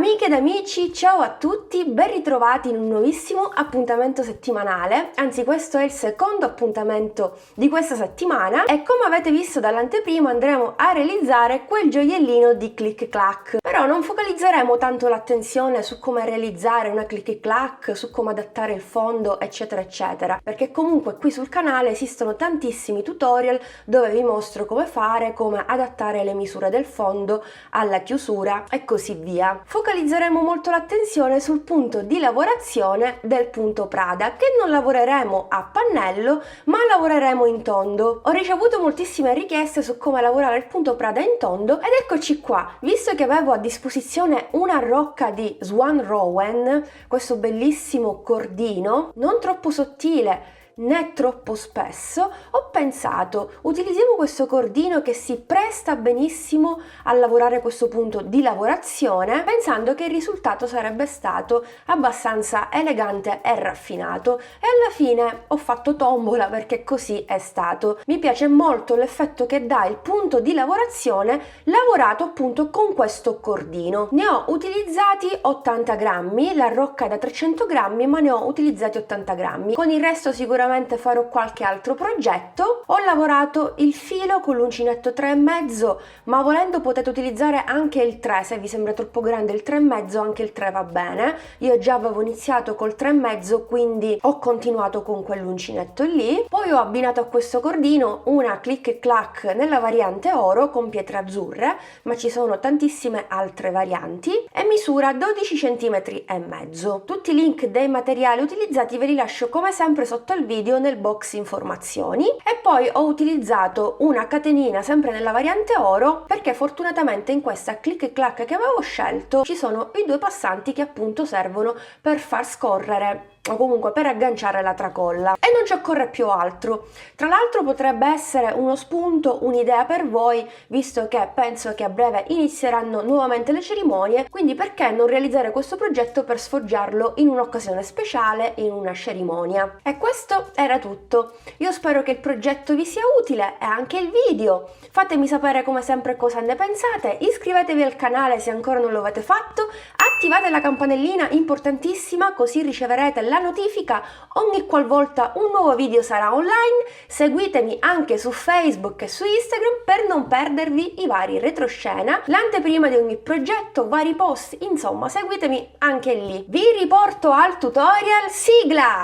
Amiche ed amici, ciao a tutti, ben ritrovati in un nuovissimo appuntamento settimanale, anzi questo è il secondo appuntamento di questa settimana e come avete visto dall'anteprima andremo a realizzare quel gioiellino di click clack. Però non focalizzeremo tanto l'attenzione su come realizzare una click clack, su come adattare il fondo eccetera eccetera, perché comunque qui sul canale esistono tantissimi tutorial dove vi mostro come fare, come adattare le misure del fondo alla chiusura e così via. Focalizzeremo molto l'attenzione sul punto di lavorazione del punto Prada, che non lavoreremo a pannello ma lavoreremo in tondo. Ho ricevuto moltissime richieste su come lavorare il punto Prada in tondo ed eccoci qua. Visto che avevo a disposizione una rocca di Swan Rowan, questo bellissimo cordino non troppo sottile né troppo spesso, ho pensato utilizziamo questo cordino che si presta benissimo a lavorare questo punto di lavorazione, pensando che il risultato sarebbe stato abbastanza elegante e raffinato, e alla fine ho fatto tombola perché così è stato. Mi piace molto l'effetto che dà il punto di lavorazione lavorato appunto con questo cordino. Ne ho utilizzati 80 grammi, la rocca è da 300 grammi ma ne ho utilizzati 80 grammi. Con il resto sicuramente farò qualche altro progetto. Ho lavorato il filo con l'uncinetto 3,5, ma volendo potete utilizzare anche il 3, se vi sembra troppo grande il 3,5 anche il 3 va bene. Io già avevo iniziato col 3,5 quindi ho continuato con quell'uncinetto lì. Poi ho abbinato a questo cordino una click e clack nella variante oro con pietre azzurre, ma ci sono tantissime altre varianti, e misura 12 cm e mezzo. Tutti i link dei materiali utilizzati ve li lascio come sempre sotto il video nel box informazioni. E poi ho utilizzato una catenina sempre nella variante oro perché fortunatamente in questa click e clack che avevo scelto ci sono i due passanti che appunto servono per far scorrere o comunque per agganciare la tracolla, e non ci occorre più altro. Tra l'altro potrebbe essere uno spunto, un'idea per voi, visto che penso che a breve inizieranno nuovamente le cerimonie, quindi perché non realizzare questo progetto per sfoggiarlo in un'occasione speciale, in una cerimonia. E questo era tutto. Io spero che il progetto vi sia utile e anche il video. Fatemi sapere come sempre cosa ne pensate, iscrivetevi al canale se ancora non lo avete fatto, attivate la campanellina importantissima così riceverete la notifica ogni qualvolta un nuovo video sarà online. Seguitemi anche su Facebook e su Instagram per non perdervi i vari retroscena, l'anteprima di ogni progetto, vari post, insomma seguitemi anche lì. Vi riporto al tutorial, sigla!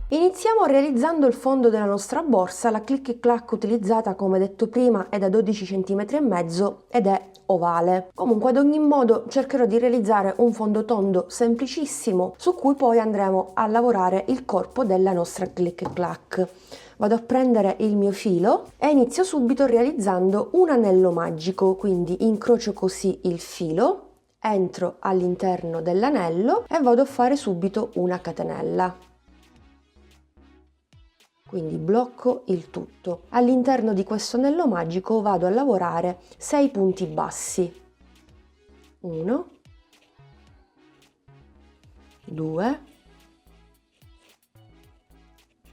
Iniziamo realizzando il fondo della nostra borsa. La click e clack utilizzata, come detto prima, è da 12 cm e mezzo ed è ovale. Comunque ad ogni modo cercherò di realizzare un fondo tondo semplicissimo su cui poi andremo a lavorare il corpo della nostra click e clack. Vado a prendere il mio filo e inizio subito realizzando un anello magico, quindi incrocio così il filo, entro all'interno dell'anello e vado a fare subito una catenella. Quindi blocco il tutto. All'interno di questo anello magico vado a lavorare 6 punti bassi. 1, 2,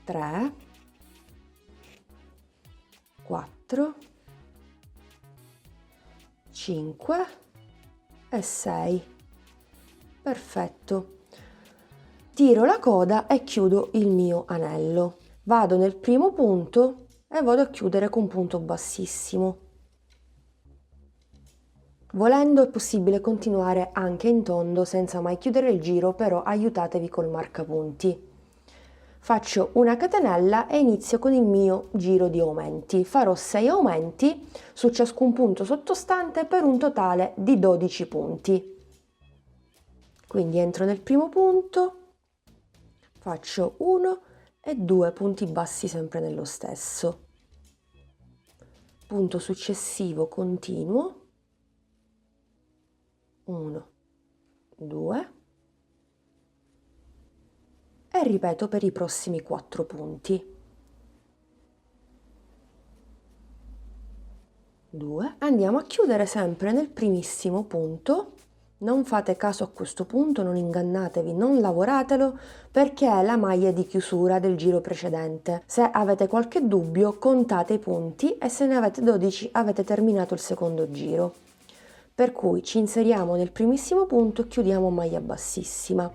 3, 4, 5 e 6. Perfetto. Tiro la coda e chiudo il mio anello. Vado nel primo punto e vado a chiudere con un punto bassissimo. Volendo è possibile continuare anche in tondo senza mai chiudere il giro, però aiutatevi col marcapunti. Faccio una catenella e inizio con il mio giro di aumenti. Farò 6 aumenti su ciascun punto sottostante per un totale di 12 punti. Quindi entro nel primo punto, faccio 1 e 2 punti bassi sempre nello stesso. Punto successivo continuo, 1, 2 e ripeto per i prossimi 4 punti. 2. Andiamo a chiudere sempre nel primissimo punto Non fate caso a questo punto, non ingannatevi, non lavoratelo perché è la maglia di chiusura del giro precedente. Se avete qualche dubbio, contate i punti e se ne avete 12 avete terminato il secondo giro. Per cui ci inseriamo nel primissimo punto e chiudiamo maglia bassissima.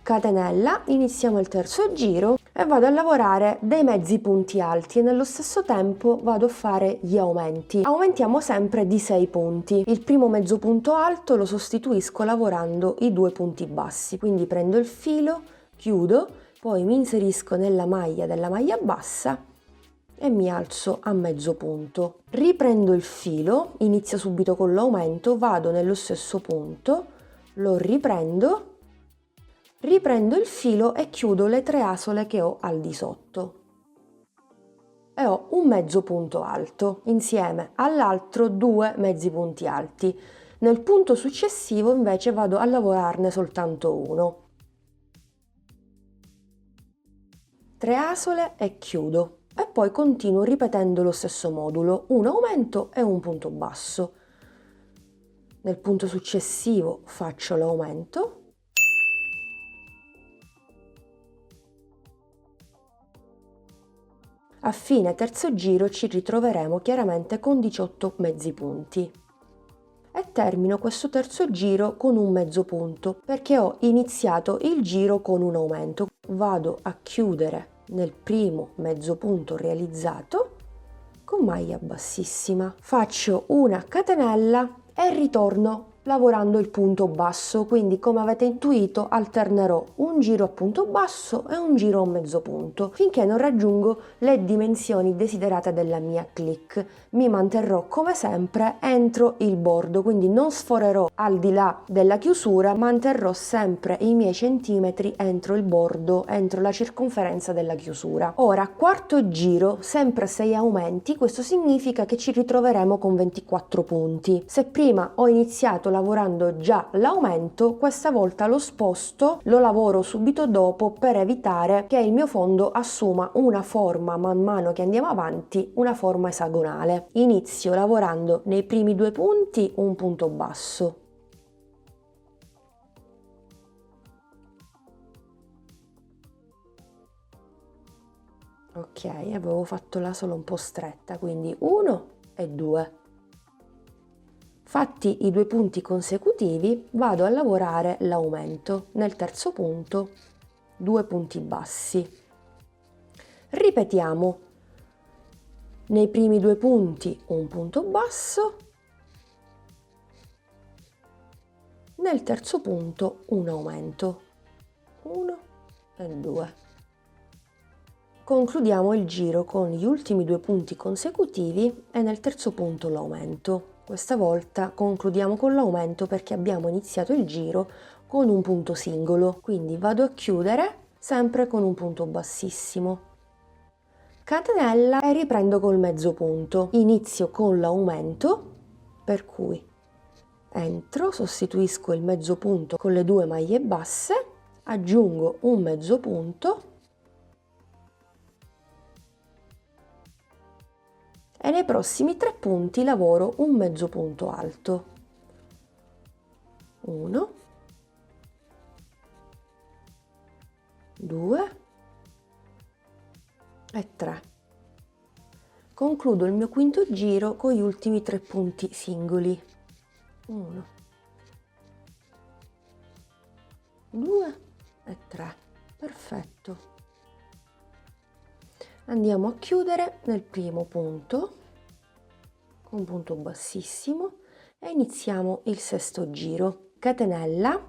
Catenella, iniziamo il terzo giro e vado a lavorare dei mezzi punti alti e nello stesso tempo vado a fare gli aumenti. Aumentiamo sempre di 6 punti. Il primo mezzo punto alto lo sostituisco lavorando i 2 punti bassi, quindi prendo il filo, chiudo, poi mi inserisco nella maglia della maglia bassa e mi alzo a mezzo punto. Riprendo il filo, inizio subito con l'aumento, vado nello stesso punto, lo riprendo il filo e chiudo le 3 asole che ho al di sotto e ho un mezzo punto alto insieme all'altro 2 mezzi punti alti. Nel punto successivo invece vado a lavorarne soltanto uno. 3 asole e chiudo e poi continuo ripetendo lo stesso modulo, un aumento e un punto basso. Nel punto successivo faccio l'aumento. A fine terzo giro ci ritroveremo chiaramente con 18 mezzi punti e termino questo terzo giro con un mezzo punto perché ho iniziato il giro con un aumento. Vado a chiudere nel primo mezzo punto realizzato con maglia bassissima, faccio una catenella e ritorno lavorando il punto basso, quindi come avete intuito alternerò un giro a punto basso e un giro a mezzo punto finché non raggiungo le dimensioni desiderate della mia click. Mi manterrò come sempre entro il bordo, quindi non sforerò al di là della chiusura, manterrò sempre i miei centimetri entro il bordo, entro la circonferenza della chiusura. Ora quarto giro, sempre 6 aumenti, questo significa che ci ritroveremo con 24 punti. Se prima ho iniziato lavorando già l'aumento, questa volta lo sposto, lo lavoro subito dopo per evitare che il mio fondo assuma una forma man mano che andiamo avanti, una forma esagonale. Inizio lavorando nei primi 2 punti un punto basso. Ok, avevo fatto l'asola un po' stretta, quindi 1 e 2. Fatti i 2 punti consecutivi, vado a lavorare l'aumento. Nel terzo punto 2 punti bassi. Ripetiamo. Nei primi 2 punti un punto basso, nel terzo punto un aumento. 1 e 2. Concludiamo il giro con gli ultimi 2 punti consecutivi e nel terzo punto l'aumento. Questa volta concludiamo con l'aumento perché abbiamo iniziato il giro con un punto singolo, quindi vado a chiudere sempre con un punto bassissimo. Catenella e riprendo col mezzo punto. Inizio con l'aumento, per cui entro, sostituisco il mezzo punto con le 2 maglie basse, aggiungo un mezzo punto e nei prossimi 3 punti lavoro un mezzo punto alto. 1, 2 e 3. Concludo il mio quinto giro con gli ultimi 3 punti singoli. 1, 2 e 3. Perfetto. Andiamo a chiudere nel primo punto con un punto bassissimo e iniziamo il sesto giro. Catenella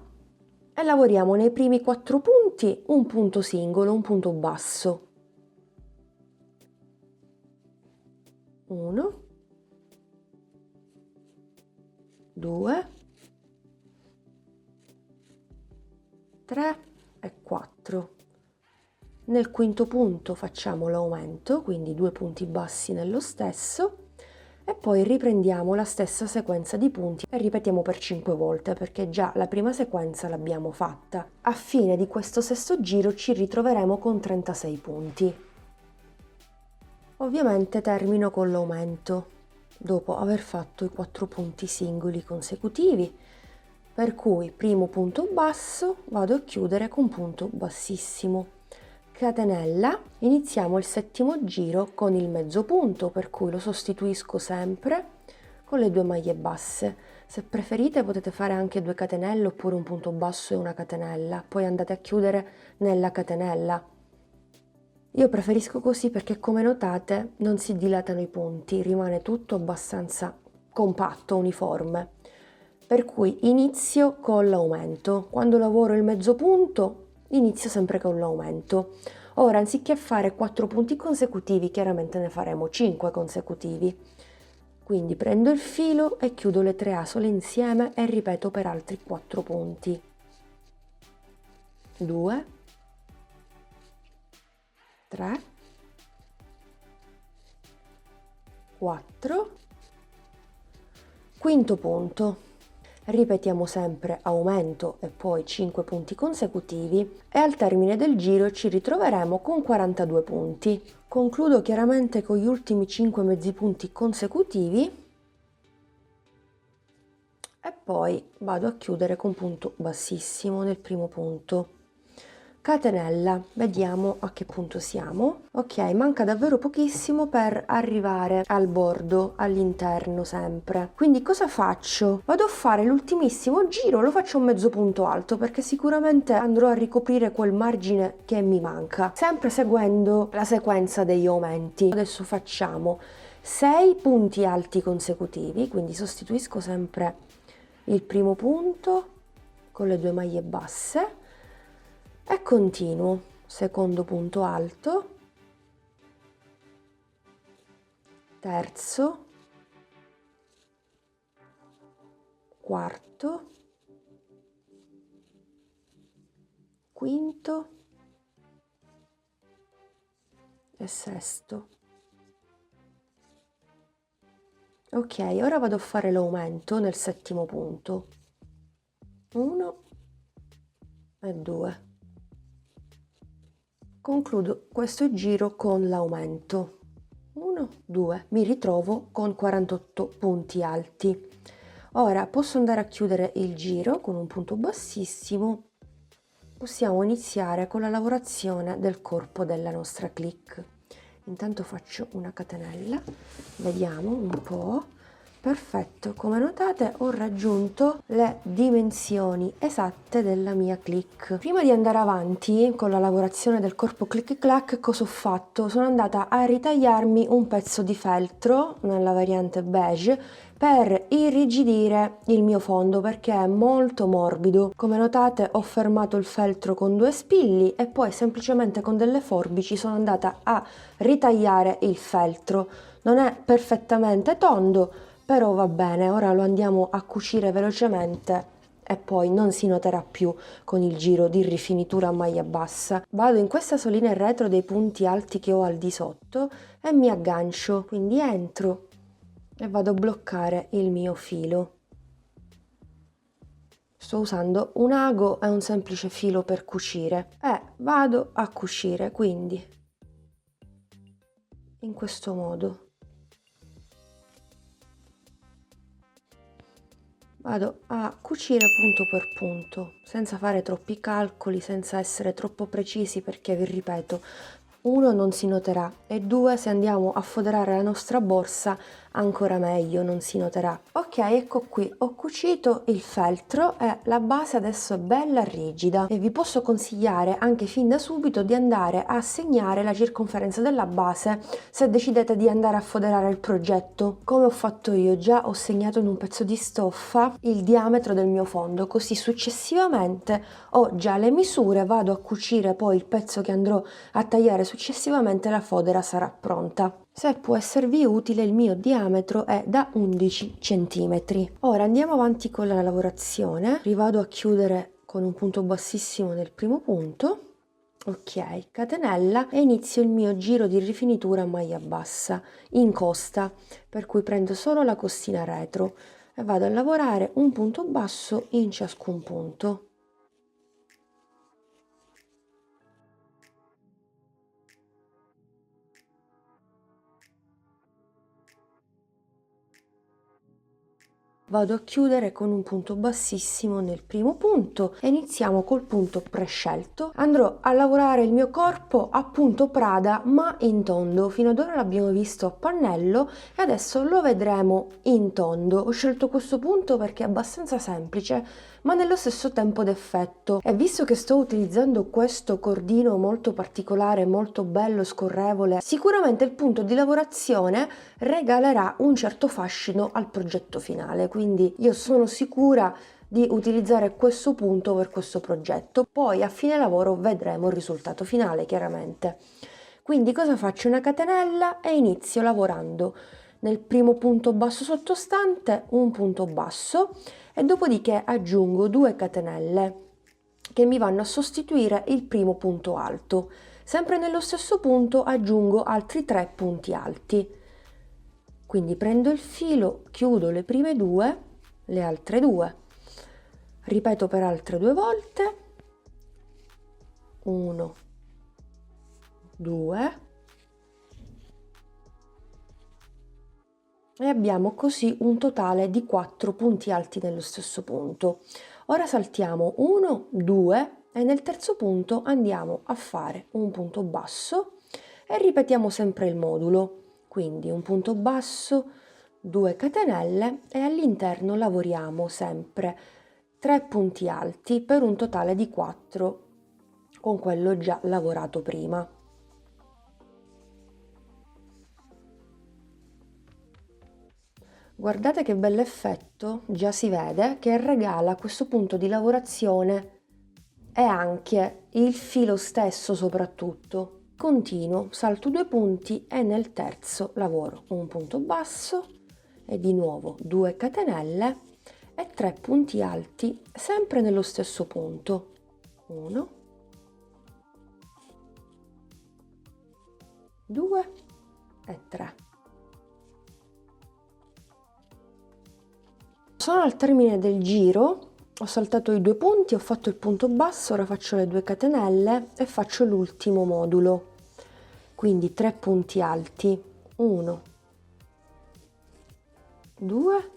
e lavoriamo nei primi 4 punti un punto singolo, un punto basso. 1, 2, 3 e 4. Nel quinto punto facciamo l'aumento, quindi 2 punti bassi nello stesso, e poi riprendiamo la stessa sequenza di punti e ripetiamo per 5 volte perché già la prima sequenza l'abbiamo fatta. A fine di questo sesto giro ci ritroveremo con 36 punti. Ovviamente termino con l'aumento dopo aver fatto i 4 punti singoli consecutivi. per cui primo punto basso, vado a chiudere con punto bassissimo, catenella, iniziamo il settimo giro con il mezzo punto, per cui lo sostituisco sempre con le 2 maglie basse. Se preferite potete fare anche 2 catenelle oppure un punto basso e una catenella, poi andate a chiudere nella catenella. Io preferisco così perché, come notate, non si dilatano i punti, rimane tutto abbastanza compatto, uniforme. Per cui inizio con l'aumento. Quando lavoro il mezzo punto, inizio sempre con l'aumento. Ora, anziché fare 4 punti consecutivi, chiaramente ne faremo 5 consecutivi. Quindi prendo il filo e chiudo le 3 asole insieme e ripeto per altri 4 punti. 2, 3, 4, quinto punto. Ripetiamo sempre aumento e poi 5 punti consecutivi e al termine del giro ci ritroveremo con 42 punti. Concludo chiaramente con gli ultimi 5 mezzi punti consecutivi e poi vado a chiudere con punto bassissimo nel primo punto. Catenella, vediamo a che punto siamo. Ok, manca davvero pochissimo per arrivare al bordo, all'interno sempre. Quindi cosa faccio? Vado a fare l'ultimissimo giro, lo faccio un mezzo punto alto perché sicuramente andrò a ricoprire quel margine che mi manca, sempre seguendo la sequenza degli aumenti. Adesso facciamo 6 punti alti consecutivi, quindi sostituisco sempre il primo punto con le 2 maglie basse e continuo. Secondo punto alto, terzo, quarto, quinto e sesto. Ok, ora vado a fare l'aumento nel settimo punto. 1 e 2. Concludo questo giro con l'aumento. 1, 2. Mi ritrovo con 48 punti alti. Ora posso andare a chiudere il giro con un punto bassissimo. Possiamo iniziare con la lavorazione del corpo della nostra click. Intanto faccio una catenella, vediamo un po'. Perfetto, come notate ho raggiunto le dimensioni esatte della mia click. Prima di andare avanti con la lavorazione del corpo click clack, cosa ho fatto? Sono andata a ritagliarmi un pezzo di feltro nella variante beige per irrigidire il mio fondo perché è molto morbido. Come notate ho fermato il feltro con 2 spilli e poi semplicemente con delle forbici sono andata a ritagliare il feltro. Non è perfettamente tondo, però va bene. Ora lo andiamo a cucire velocemente e poi non si noterà più con il giro di rifinitura a maglia bassa. Vado in questa solina retro dei punti alti che ho al di sotto e mi aggancio, quindi entro e vado a bloccare il mio filo. Sto usando un ago e un semplice filo per cucire e vado a cucire, quindi in questo modo. Vado a cucire punto per punto, senza fare troppi calcoli, senza essere troppo precisi perché, vi ripeto, 1 non si noterà e 2 se andiamo a foderare la nostra borsa ancora meglio, non si noterà. Ok, ecco qui, ho cucito il feltro e la base adesso è bella rigida e vi posso consigliare anche fin da subito di andare a segnare la circonferenza della base se decidete di andare a foderare il progetto. Come ho fatto io, già ho segnato in un pezzo di stoffa il diametro del mio fondo, così successivamente ho già le misure, vado a cucire poi il pezzo che andrò a tagliare successivamente, la fodera sarà pronta. Se può esservi utile, il mio diametro è da 11 cm. Ora andiamo avanti con la lavorazione, rivado a chiudere con un punto bassissimo nel primo punto. Ok, catenella e inizio il mio giro di rifinitura a maglia bassa in costa, per cui prendo solo la costina retro e vado a lavorare un punto basso in ciascun punto. Vado a chiudere con un punto bassissimo nel primo punto e iniziamo col punto prescelto. Andrò a lavorare il mio corpo a punto Prada ma in tondo. Fino ad ora l'abbiamo visto a pannello e adesso lo vedremo in tondo. Ho scelto questo punto perché è abbastanza semplice ma nello stesso tempo d'effetto, e visto che sto utilizzando questo cordino molto particolare, molto bello, scorrevole, sicuramente il punto di lavorazione regalerà un certo fascino al progetto finale, quindi io sono sicura di utilizzare questo punto per questo progetto. Poi a fine lavoro vedremo il risultato finale, chiaramente. Quindi cosa faccio? Una catenella e inizio lavorando nel primo punto basso sottostante un punto basso e dopodiché aggiungo 2 catenelle che mi vanno a sostituire il primo punto alto. Sempre nello stesso punto aggiungo altri 3 punti alti. Quindi prendo il filo, chiudo le prime 2, le altre 2, ripeto per altre 2 volte, 1, 2, e abbiamo così un totale di 4 punti alti nello stesso punto. Ora saltiamo 1, 2 e nel terzo punto andiamo a fare un punto basso e ripetiamo sempre il modulo. Quindi un punto basso, 2 catenelle e all'interno lavoriamo sempre 3 punti alti per un totale di 4 con quello già lavorato prima. Guardate che bell'effetto, già si vede che regala questo punto di lavorazione e anche il filo stesso soprattutto. Continuo, salto 2 punti e nel terzo lavoro un punto basso e di nuovo 2 catenelle e 3 punti alti sempre nello stesso punto. 1, 2 e 3. Sono al termine del giro, ho saltato i 2 punti, ho fatto il punto basso, ora faccio le 2 catenelle e faccio l'ultimo modulo. Quindi 3 punti alti, 1, 2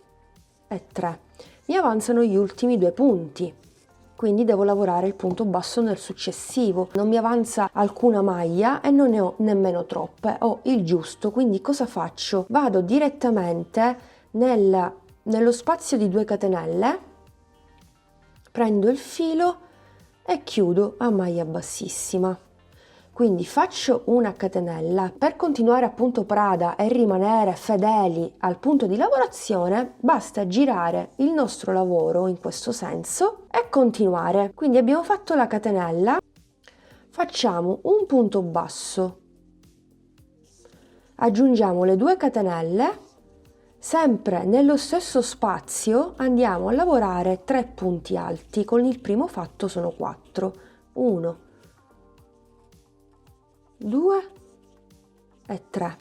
e 3. Mi avanzano gli ultimi 2 punti, quindi devo lavorare il punto basso nel successivo. Non mi avanza alcuna maglia e non ne ho nemmeno troppe, ho il giusto, quindi cosa faccio? Vado direttamente nello spazio di 2 catenelle, prendo il filo e chiudo a maglia bassissima. Quindi faccio una catenella. Per continuare a punto Prada e rimanere fedeli al punto di lavorazione basta girare il nostro lavoro in questo senso e continuare. Quindi abbiamo fatto la catenella, facciamo un punto basso, aggiungiamo le 2 catenelle, sempre nello stesso spazio andiamo a lavorare 3 punti alti, con il primo fatto sono 4, 1, 2 e 3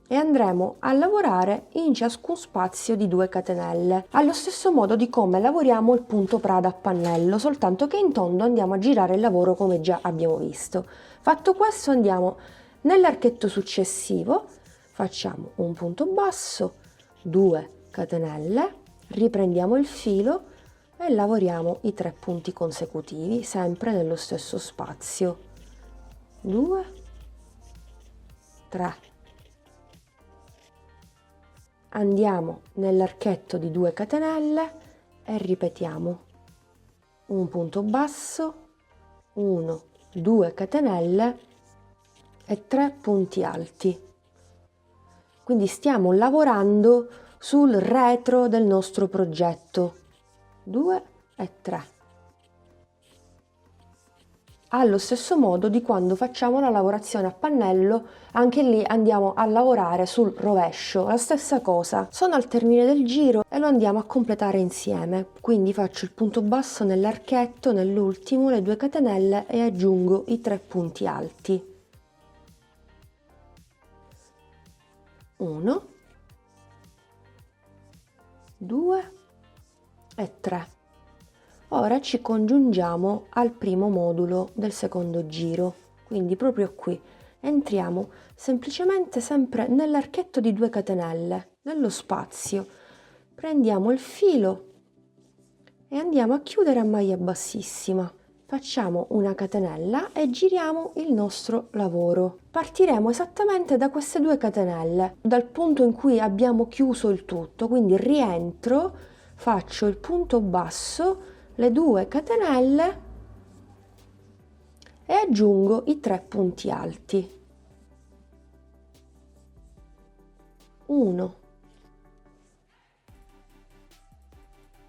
e andremo a lavorare in ciascun spazio di 2 catenelle, allo stesso modo di come lavoriamo il punto Prada a pannello, soltanto che in tondo andiamo a girare il lavoro come già abbiamo visto. Fatto questo andiamo nell'archetto successivo, facciamo un punto basso, 2 catenelle, riprendiamo il filo e lavoriamo i 3 punti consecutivi sempre nello stesso spazio. 2, 3. Andiamo nell'archetto di 2 catenelle e ripetiamo un punto basso, 1, 2 catenelle e 3 punti alti. Quindi stiamo lavorando sul retro del nostro progetto. 2 e 3. Allo stesso modo di quando facciamo la lavorazione a pannello, anche lì andiamo a lavorare sul rovescio, la stessa cosa. Sono al termine del giro e lo andiamo a completare insieme. Quindi faccio il punto basso nell'archetto, nell'ultimo, le 2 catenelle e aggiungo i 3 punti alti. 1, 2 e 3. Ora ci congiungiamo al primo modulo del secondo giro, quindi proprio qui entriamo semplicemente sempre nell'archetto di 2 catenelle, nello spazio prendiamo il filo e andiamo a chiudere a maglia bassissima. Facciamo una catenella e giriamo il nostro lavoro. Partiremo esattamente da queste 2 catenelle, dal punto in cui abbiamo chiuso il tutto, quindi rientro, faccio il punto basso, le 2 catenelle e aggiungo i 3 punti alti. 1,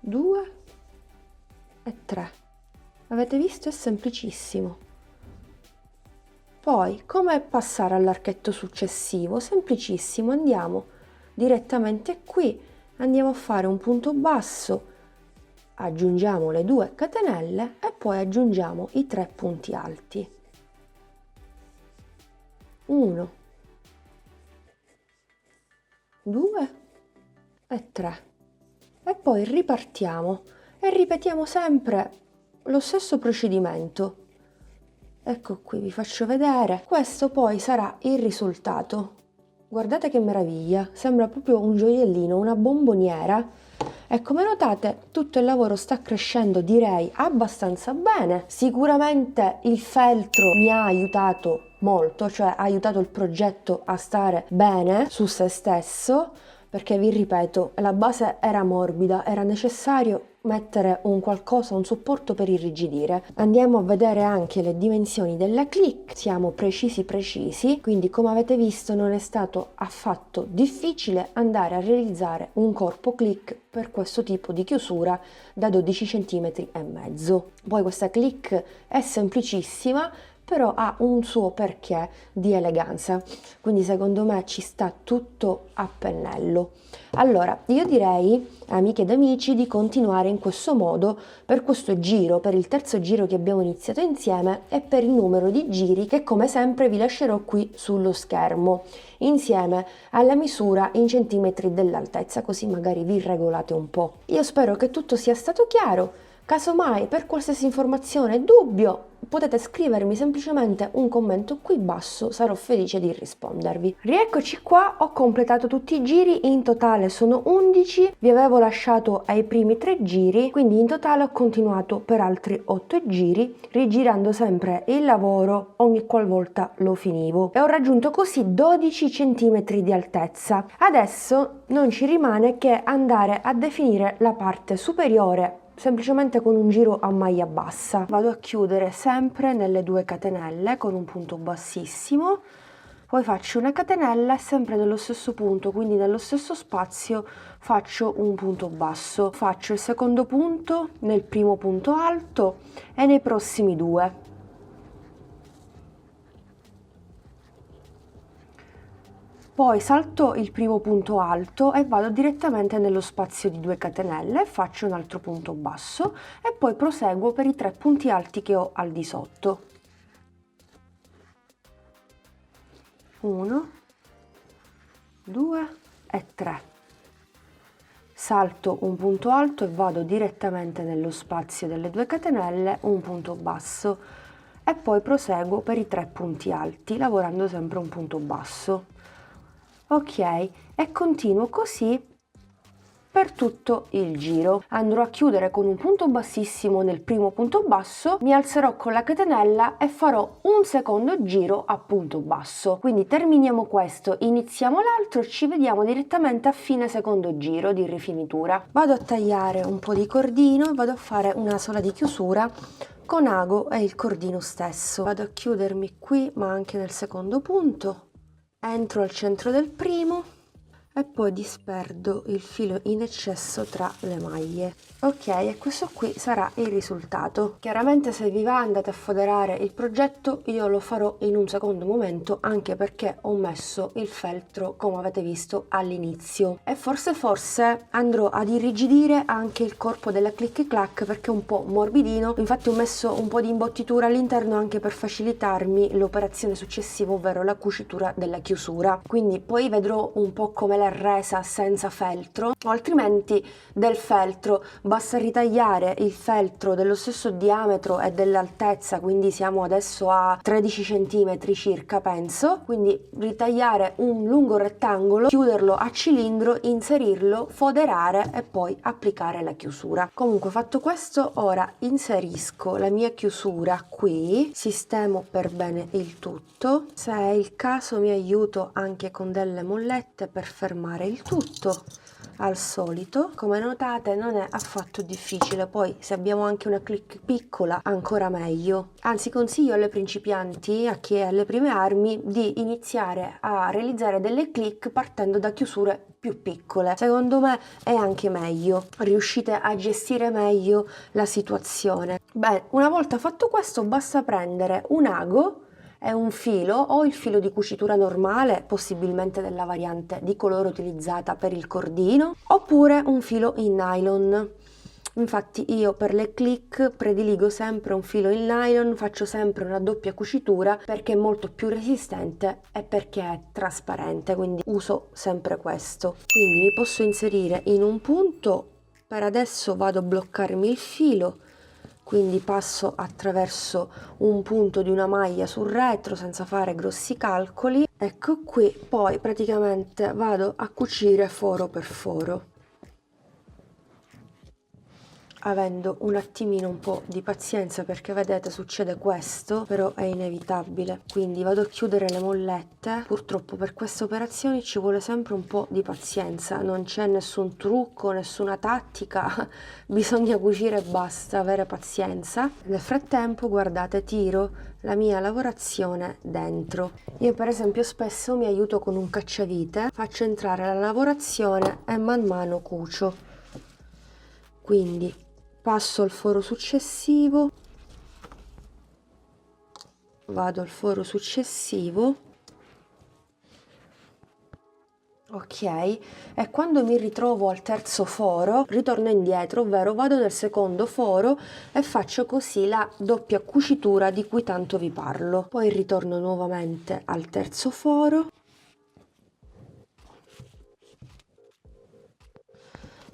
2 e 3. Avete visto? È semplicissimo. Poi, come passare all'archetto successivo? Semplicissimo, andiamo direttamente qui, andiamo a fare un punto basso, aggiungiamo le 2 catenelle e poi aggiungiamo i 3 punti alti. 1, 2 e 3. E poi ripartiamo e ripetiamo sempre lo stesso procedimento. Ecco qui, vi faccio vedere. Questo poi sarà il risultato. Guardate che meraviglia, sembra proprio un gioiellino, una bomboniera. E come notate tutto il lavoro sta crescendo, direi abbastanza bene. Sicuramente il feltro mi ha aiutato molto, cioè ha aiutato il progetto a stare bene su se stesso, perché vi ripeto, la base era morbida, era necessario mettere un qualcosa, un supporto per irrigidire. Andiamo a vedere anche le dimensioni della click, siamo precisi, quindi come avete visto non è stato affatto difficile andare a realizzare un corpo click per questo tipo di chiusura da 12 cm e mezzo. Poi questa click è semplicissima, però ha un suo perché di eleganza, quindi secondo me ci sta tutto a pennello. Allora, io direi, amiche ed amici, di continuare in questo modo per questo giro, per il terzo giro che abbiamo iniziato insieme e per il numero di giri che come sempre vi lascerò qui sullo schermo, insieme alla misura in centimetri dell'altezza, così magari vi regolate un po'. Io spero che tutto sia stato chiaro. Casomai per qualsiasi informazione, dubbio, potete scrivermi semplicemente un commento qui basso, sarò felice di rispondervi. Rieccoci qua, ho completato tutti i giri, in totale sono 11, vi avevo lasciato ai primi 3 giri, quindi in totale ho continuato per altri 8 giri, rigirando sempre il lavoro ogni qualvolta lo finivo e ho raggiunto così 12 cm di altezza. Adesso non ci rimane che andare a definire la parte superiore semplicemente con un giro a maglia bassa. Vado a chiudere sempre nelle 2 catenelle con un punto bassissimo, poi faccio una catenella e sempre nello stesso punto, quindi nello stesso spazio faccio un punto basso. Faccio il secondo punto nel primo punto alto e nei prossimi 2. Poi salto il primo punto alto e vado direttamente nello spazio di 2 catenelle, faccio un altro punto basso e poi proseguo per i 3 punti alti che ho al di sotto. 1, 2 e 3. Salto un punto alto e vado direttamente nello spazio delle 2 catenelle, un punto basso e poi proseguo per i 3 punti alti, lavorando sempre un punto basso. Ok, e continuo così per tutto il giro. Andrò a chiudere con un punto bassissimo nel primo punto basso, mi alzerò con la catenella e farò un secondo giro a punto basso. Quindi terminiamo questo, iniziamo l'altro e ci vediamo direttamente a fine secondo giro di rifinitura. Vado a tagliare un po' di cordino e vado a fare una sola di chiusura con ago e il cordino stesso. Vado a chiudermi qui ma anche nel secondo punto. Entro al centro del primo e poi disperdo il filo in eccesso tra le maglie. Ok, e questo qui sarà il risultato. Chiaramente se vi va andate a foderare il progetto, io lo farò in un secondo momento anche perché ho messo il feltro come avete visto all'inizio e forse andrò ad irrigidire anche il corpo della click clack perché è un po' morbidino, infatti ho messo un po' di imbottitura all'interno anche per facilitarmi l'operazione successiva, ovvero la cucitura della chiusura. Quindi poi vedrò un po' come l'è resa senza feltro, o altrimenti del feltro basta ritagliare il feltro dello stesso diametro e dell'altezza, quindi siamo adesso a 13 cm circa, penso, quindi ritagliare un lungo rettangolo, chiuderlo a cilindro, inserirlo, foderare e poi applicare la chiusura. Comunque, fatto questo, ora inserisco la mia chiusura qui, sistemo per bene il tutto, se è il caso mi aiuto anche con delle mollette per fermare il tutto. Al solito, come notate, non è affatto difficile, poi se abbiamo anche una click piccola ancora meglio. Anzi, consiglio alle principianti, a chi è alle prime armi, di iniziare a realizzare delle click partendo da chiusure più piccole. Secondo me è anche meglio, riuscite a gestire meglio la situazione. Beh, una volta fatto questo basta prendere un ago e un filo, o il filo di cucitura normale, possibilmente della variante di colore utilizzata per il cordino, oppure un filo in nylon. Infatti io per le click prediligo sempre un filo in nylon, faccio sempre una doppia cucitura perché è molto più resistente e perché è trasparente, quindi uso sempre questo. Quindi mi posso inserire in un punto, per adesso vado a bloccarmi il filo, quindi passo attraverso un punto di una maglia sul retro senza fare grossi calcoli. Ecco qui, poi praticamente vado a cucire foro per foro, avendo un attimino un po' di pazienza, perché vedete succede questo, però è inevitabile. Quindi vado a chiudere le mollette. Purtroppo per queste operazioni ci vuole sempre un po' di pazienza, non c'è nessun trucco, nessuna tattica, bisogna cucire e basta, avere pazienza. Nel frattempo, guardate, tiro la mia lavorazione dentro. Io per esempio spesso mi aiuto con un cacciavite, faccio entrare la lavorazione e man mano cucio. Quindi passo al foro successivo, vado al foro successivo, ok, e quando mi ritrovo al terzo foro ritorno indietro, ovvero vado nel secondo foro e faccio così la doppia cucitura di cui tanto vi parlo. Poi ritorno nuovamente al terzo foro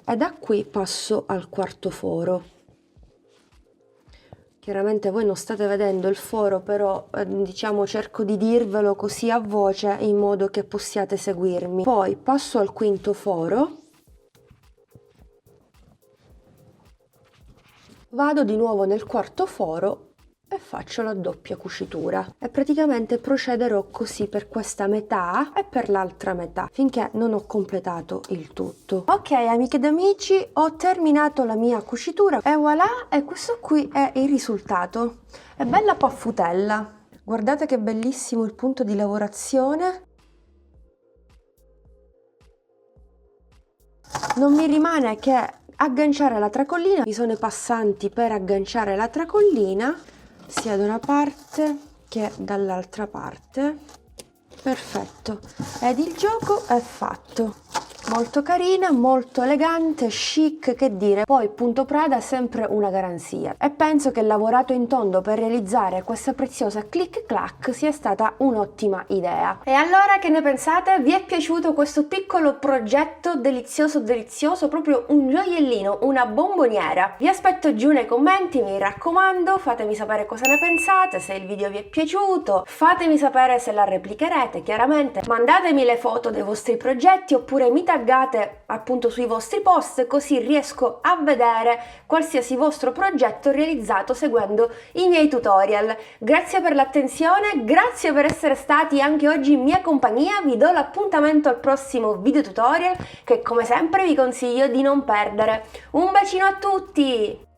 e da qui passo al quarto foro. Chiaramente voi non state vedendo il foro, però diciamo cerco di dirvelo così a voce in modo che possiate seguirmi. Poi passo al quinto foro, vado di nuovo nel quarto foro e faccio la doppia cucitura e praticamente procederò così per questa metà e per l'altra metà finché non ho completato il tutto. Ok amiche ed amici, ho terminato la mia cucitura e voilà, e questo qui è il risultato. È bella paffutella, guardate che bellissimo il punto di lavorazione. Non mi rimane che agganciare la tracollina, mi sono i passanti per agganciare la tracollina sia da una parte che dall'altra parte. Perfetto, ed il gioco è fatto. Molto carina, molto elegante, chic, che dire. Poi Punto Prada è sempre una garanzia e penso che il lavorato in tondo per realizzare questa preziosa click clack sia stata un'ottima idea. E allora che ne pensate? Vi è piaciuto questo piccolo progetto delizioso, proprio un gioiellino, una bomboniera? Vi aspetto giù nei commenti, mi raccomando, fatemi sapere cosa ne pensate, se il video vi è piaciuto, fatemi sapere se la replicherete, chiaramente mandatemi le foto dei vostri progetti oppure mi taggate appunto sui vostri post, così riesco a vedere qualsiasi vostro progetto realizzato seguendo i miei tutorial. Grazie per l'attenzione, grazie per essere stati anche oggi in mia compagnia, vi do l'appuntamento al prossimo video tutorial che come sempre vi consiglio di non perdere. Un bacino a tutti!